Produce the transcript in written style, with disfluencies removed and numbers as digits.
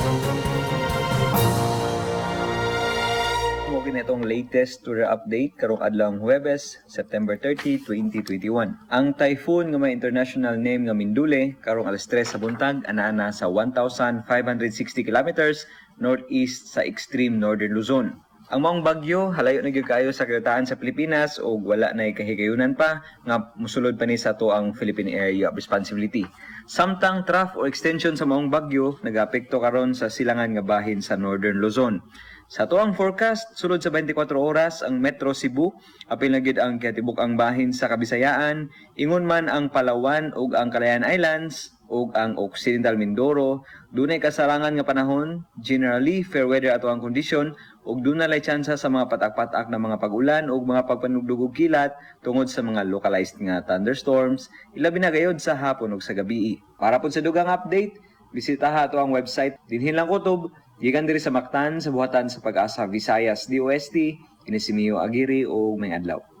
Okay na itong latest weather update karong adlawng Huwebes, September 30, 2021. Ang typhoon nga may international name nga Mindule karong alas 3 sa buntag anaa sa 1,560 kilometers northeast sa extreme northern Luzon. Ang maong bagyo halayo na gyud kaayo sa kalitaan sa Pilipinas ug wala nay kahigayunan pa nga mosulod pa ni sa to ang Philippine Area of Responsibility. Samtang trough or extension sa maong bagyo nagapekto karon sa silangan nga bahin sa northern Luzon. Sa tuang forecast, sulod sa 24 oras ang Metro Cebu, apil na gyud ang kitibuk-ang bahin sa Kabisayaan, ingon man ang Palawan ug ang Calayan Islands ug ang Occidental Mindoro, dunay kasarangan nga panahon, generally fair weather ato ang kondisyon ug dunay tsansa sa mga patak-patak na mga pag-ulan ug mga pagpanugdog og kilat tungod sa mga localized nga thunderstorms, ilabi na gayod sa hapon ug sa gabii. Para pud sa dugang update, bisitaha ato ang website dinhin lang kutob. Gikan diri sa Mactan sa buhatan sa Pag-asa Visayas DOST, ini si Mio Aguirre o may adlaw.